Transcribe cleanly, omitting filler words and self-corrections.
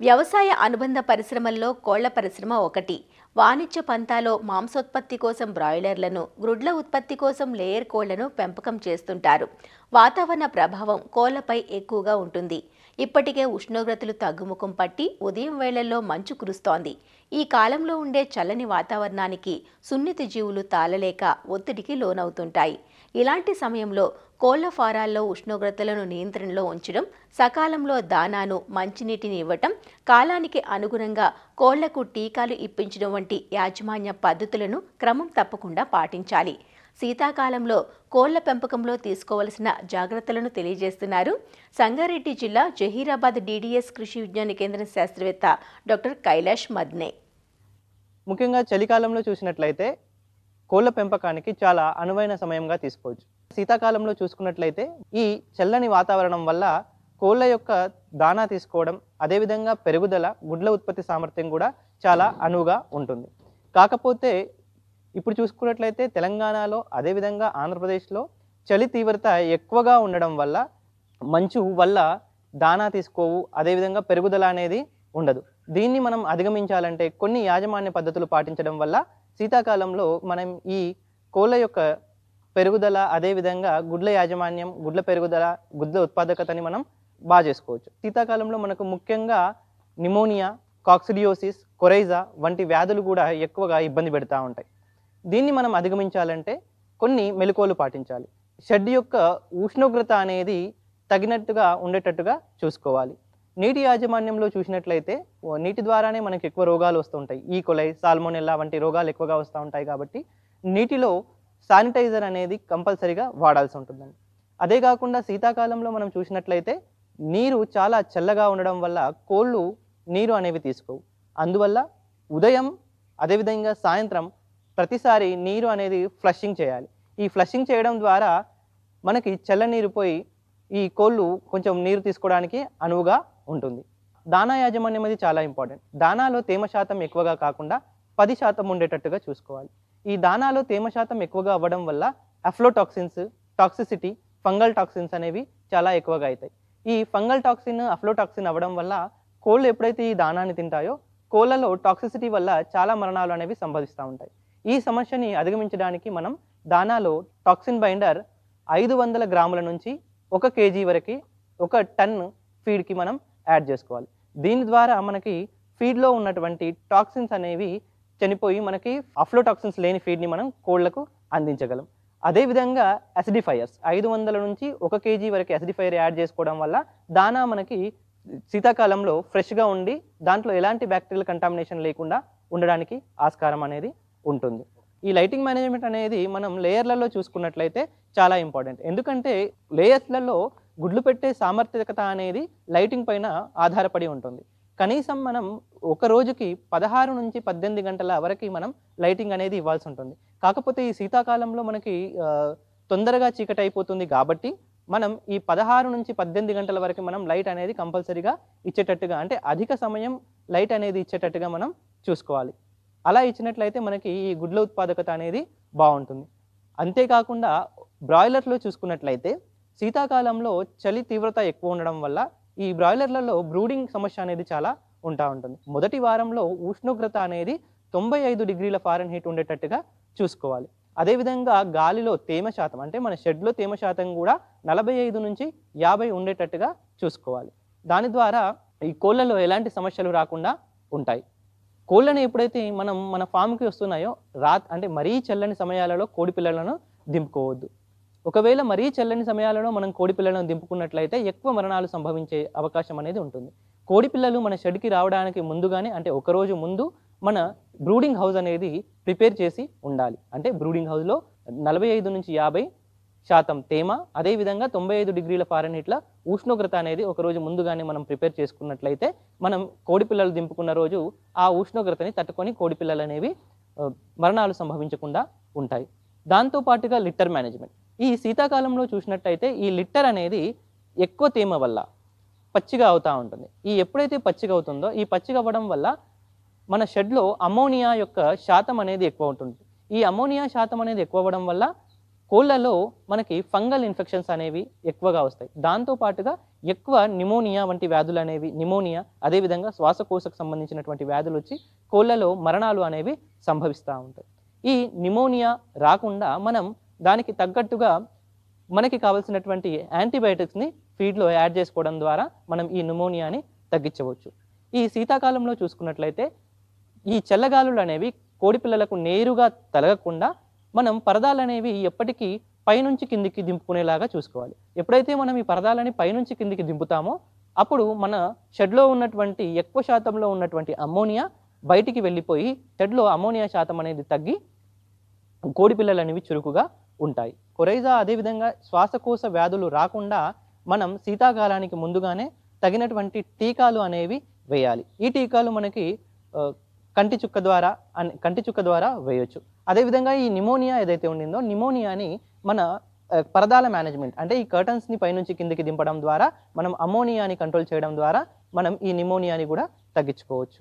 వ్యవసాయ అనుబంధ పరిశ్రమల్లో కోళ్ల పరిశ్రమ ఒకటి. వాణిజ్య పంతాలో మాంసోత్పత్తి కోసం బ్రాయిలర్లను, గ్రుడ్ల ఉత్పత్తి కోసం లేయర్ కోళ్లను పెంపకం చేస్తుంటారు. వాతావరణ ప్రభావం కోళ్లపై ఎక్కువగా ఉంటుంది. ఇప్పటికే ఉష్ణోగ్రతలు తగ్గుముఖం పట్టి ఉదయం వేళల్లో మంచు కురుస్తోంది. ఈ కాలంలో ఉండే చల్లని వాతావరణానికి సున్నిత జీవులు తాళలేక ఒత్తిడికి లోనవుతుంటాయి. ఇలాంటి సమయంలో కోళ్ల ఫారాల్లో ఉష్ణోగ్రతలను నియంత్రణలో ఉంచడం, సకాలంలో దానాను, మంచినీటిని ఇవ్వటం, కాలానికి అనుగుణంగా కోళ్లకు టీకాలు ఇప్పించడం వంటి యాజమాన్య పద్ధతులను క్రమం తప్పకుండా పాటించాలి. శీతాకాలంలో కోళ్ల పెంపకంలో తీసుకోవలసిన జాగ్రత్తలను తెలియజేస్తున్నారు సంగారెడ్డి జిల్లా జహీరాబాద్ DDS కృషి విజ్ఞాన కేంద్రం శాస్త్రవేత్త డాక్టర్ కైలాష్ మద్నే. ముఖ్యంగా చలికాలంలో చూసినట్లయితే కోళ్ల పెంపకానికి చాలా అనువైన సమయంగా తీసుకోవచ్చు. శీతాకాలంలో చూసుకున్నట్లయితే ఈ చల్లని వాతావరణం వల్ల కోళ్ల యొక్క దానా తీసుకోవడం, అదేవిధంగా పెరుగుదల, గుడ్ల ఉత్పత్తి సామర్థ్యం కూడా చాలా అనువుగా ఉంటుంది. కాకపోతే ఇప్పుడు చూసుకున్నట్లయితే తెలంగాణలో, అదేవిధంగా ఆంధ్రప్రదేశ్లో చలి తీవ్రత ఎక్కువగా ఉండడం వల్ల మంచు వల్ల దానా తీసుకోవు, అదేవిధంగా పెరుగుదల అనేది ఉండదు. దీన్ని మనం అధిగమించాలంటే కొన్ని యాజమాన్య పద్ధతులు పాటించడం వల్ల శీతాకాలంలో మనం ఈ కోళ్ల యొక్క పెరుగుదల, అదేవిధంగా గుడ్ల యాజమాన్యం, గుడ్ల పెరుగుదల, గుడ్ల ఉత్పాదకతని మనం బాగా చేసుకోవచ్చు. శీతాకాలంలో మనకు ముఖ్యంగా నిమోనియా, కాక్సిడియోసిస్, కొరైజా వంటి వ్యాధులు కూడా ఎక్కువగా ఇబ్బంది పెడతా ఉంటాయి. దీన్ని మనం అధిగమించాలంటే కొన్ని మెలకువలు పాటించాలి. షెడ్ యొక్క ఉష్ణోగ్రత అనేది తగినట్టుగా ఉండేటట్టుగా చూసుకోవాలి. నీటి యాజమాన్యంలో చూసినట్లయితే నీటి ద్వారానే మనకి ఎక్కువ రోగాలు వస్తుంటాయి. ఈకోలై, సాల్మోనెల్లా వంటి రోగాలు ఎక్కువగా వస్తూ ఉంటాయి. కాబట్టి నీటిలో శానిటైజర్ అనేది కంపల్సరీగా వాడాల్సి ఉంటుందండి. అదే కాకుండా శీతాకాలంలో మనం చూసినట్లయితే నీరు చాలా చల్లగా ఉండడం వల్ల కోళ్ళు నీరు అనేవి తీసుకోవు. అందువల్ల ఉదయం, అదేవిధంగా సాయంత్రం ప్రతిసారి నీరు అనేది ఫ్లషింగ్ చేయాలి. ఈ ఫ్లషింగ్ చేయడం ద్వారా మనకి చల్ల నీరు పోయి ఈ కోళ్ళు కొంచెం నీరు తీసుకోవడానికి అనువుగా ఉంటుంది. దానా యాజమాన్యం అనేది చాలా ఇంపార్టెంట్. దానాలో తేమ శాతం ఎక్కువగా కాకుండా 10% ఉండేటట్టుగా చూసుకోవాలి. ఈ దానాలో తేమ శాతం ఎక్కువగా అవ్వడం వల్ల అఫ్లోటాక్సిన్స్, టాక్సిసిటీ, ఫంగల్ టాక్సిన్స్ అనేవి చాలా ఎక్కువగా అవుతాయి. ఈ ఫంగల్ టాక్సిన్, అఫ్లోటాక్సిన్ అవ్వడం వల్ల కోళ్ళు ఎప్పుడైతే ఈ దానాన్ని తింటాయో కోళ్ళలో టాక్సిసిటీ వల్ల చాలా మరణాలు అనేవి సంభవిస్తూ ఉంటాయి. ఈ సమస్యని అధిగమించడానికి మనం దానాలో టాక్సిన్ బైండర్ 500 గ్రాముల నుంచి 1 kg వరకు 1 టన్ ఫీడ్కి మనం యాడ్ చేసుకోవాలి. దీని ద్వారా మనకి ఫీడ్లో ఉన్నటువంటి టాక్సిన్స్ అనేవి చనిపోయి మనకి అఫ్లోటాక్సిన్స్ లేని ఫీడ్ని మనం కోళ్లకు అందించగలం. అదేవిధంగా యాసిడిఫైయర్స్ 500 నుంచి 1 kg వరకు యాసిడిఫైయర్ యాడ్ చేసుకోవడం వల్ల దానా మనకి శీతాకాలంలో ఫ్రెష్గా ఉండి దాంట్లో ఎలాంటి బ్యాక్టీరియల్ కంటామినేషన్ లేకుండా ఉండడానికి ఆస్కారం అనేది ఉంటుంది. ఈ లైటింగ్ మేనేజ్మెంట్ అనేది మనం లేయర్లలో చూసుకున్నట్లయితే చాలా ఇంపార్టెంట్. ఎందుకంటే లేయర్స్లలో గుడ్లు పెట్టే సామర్థ్యత అనేది లైటింగ్ పైన ఆధారపడి ఉంటుంది. కనీసం మనం ఒక రోజుకి 16 నుంచి 18 గంటల వరకు మనం లైటింగ్ అనేది ఇవ్వాల్సి ఉంటుంది. కాకపోతే ఈ శీతాకాలంలో మనకి తొందరగా చీకటి అయిపోతుంది కాబట్టి మనం ఈ 16 నుంచి 18 గంటల వరకు మనం లైట్ అనేది కంపల్సరీగా ఇచ్చేటట్టుగా, అంటే అధిక సమయం లైట్ అనేది ఇచ్చేటట్టుగా మనం చూసుకోవాలి. అలా ఇచ్చినట్లయితే మనకి ఈ గుడ్ల ఉత్పాదకత అనేది బాగుంటుంది. అంతేకాకుండా బ్రాయిలర్లో చూసుకున్నట్లయితే శీతాకాలంలో చలి తీవ్రత ఎక్కువ ఉండడం వల్ల ఈ బ్రాయిలర్లలో బ్రూడింగ్ సమస్య అనేది చాలా ఉంటుంది. మొదటి వారంలో ఉష్ణోగ్రత అనేది 95 డిగ్రీల ఫారెన్హీట్ ఉండేటట్టుగా చూసుకోవాలి. అదేవిధంగా గాలిలో తేమ శాతం, అంటే మన షెడ్లో తేమ శాతం కూడా 45 నుంచి 50 ఉండేటట్టుగా చూసుకోవాలి. దాని ద్వారా ఈ కోళ్ళలో ఎలాంటి సమస్యలు రాకుండా ఉంటాయి. కోళ్ళని ఎప్పుడైతే మన ఫామ్కి వస్తున్నాయో అంటే మరీ చల్లని సమయాలలో కోడి పిల్లలను దింపుకోవద్దు. ఒకవేళ మరీ చల్లని సమయాలలో మనం కోడి పిల్లలను దింపుకున్నట్లయితే ఎక్కువ మరణాలు సంభవించే అవకాశం అనేది ఉంటుంది. కోడి పిల్లలు మన షెడ్కి రావడానికి ముందుగానే, అంటే ఒకరోజు ముందు మన బ్రూడింగ్ హౌస్ అనేది ప్రిపేర్ చేసి ఉండాలి. అంటే బ్రూడింగ్ హౌస్లో 45 నుంచి 50% తేమ, అదేవిధంగా 95 డిగ్రీల ఫారెన్హీట్ల ఉష్ణోగ్రత అనేది ఒకరోజు ముందుగానే మనం ప్రిపేర్ చేసుకున్నట్లయితే మనం కోడి పిల్లలు దింపుకున్న రోజు ఆ ఉష్ణోగ్రతని తట్టుకొని కోడి పిల్లలు అనేవి మరణాలు సంభవించకుండా ఉంటాయి. దాంతోపాటుగా లిట్టర్ మేనేజ్మెంట్. ఈ శీతాకాలంలో చూసినట్టయితే ఈ లిట్టర్ అనేది ఎక్కువ తేమ వల్ల పచ్చిగా అవుతూ ఉంటుంది. ఎప్పుడైతే పచ్చిగా అవుతుందో ఈ పచ్చిగా అవ్వడం వల్ల మన షెడ్లో అమ్మోనియా యొక్క శాతం అనేది ఎక్కువ ఉంటుంది. ఈ అమ్మోనియా శాతం అనేది ఎక్కువ అవ్వడం వల్ల కోళ్ళలో మనకి ఫంగల్ ఇన్ఫెక్షన్స్ అనేవి ఎక్కువగా వస్తాయి. దాంతో పాటుగా ఎక్కువ నిమోనియా వంటి వ్యాధులు అనేవి, నిమోనియా అదేవిధంగా శ్వాసకోశకు సంబంధించినటువంటి వ్యాధులు వచ్చి కోళ్ళలో మరణాలు అనేవి సంభవిస్తూ ఉంటాయి. ఈ నిమోనియా రాకుండా మనం దానికి తగ్గట్టుగా మనకి కావాల్సినటువంటి యాంటీబయాటిక్స్ని ఫీడ్లో యాడ్ చేసుకోవడం ద్వారా మనం ఈ నిమోనియాని తగ్గించవచ్చు. ఈ శీతాకాలంలో చూసుకున్నట్లయితే ఈ చల్లగాలులు అనేవి కోడి పిల్లలకు నేరుగా తలగకుండా మనం పరదాలు అనేవి ఎప్పటికీ పైనుంచి కిందికి దింపుకునేలాగా చూసుకోవాలి. ఎప్పుడైతే మనం ఈ పరదాలని పైనుంచి కిందికి దింపుతామో అప్పుడు మన షెడ్లో ఉన్నటువంటి ఎక్కువ శాతంలో ఉన్నటువంటి అమ్మోనియా బయటికి వెళ్ళిపోయి షెడ్లో అమ్మోనియా శాతం అనేది తగ్గి కోడి పిల్లలు అనేవి చురుకుగా ఉంటాయి. కొరైజా అదేవిధంగా శ్వాసకోశ వ్యాధులు రాకుండా మనం శీతాకాలానికి ముందుగానే తగినటువంటి టీకాలు అనేవి వేయాలి. ఈ టీకాలు మనకి కంటి చుక్క ద్వారా వేయొచ్చు. అదేవిధంగా ఈ నిమోనియా ఏదైతే ఉండిందో నిమోనియాని మన పరదాల మేనేజ్మెంట్ అంటే ఈ కర్టన్స్ని పైనుంచి కిందికి దింపడం ద్వారా మనం అమ్మోనియాని కంట్రోల్ చేయడం ద్వారా మనం ఈ నిమోనియాని కూడా తగ్గించుకోవచ్చు.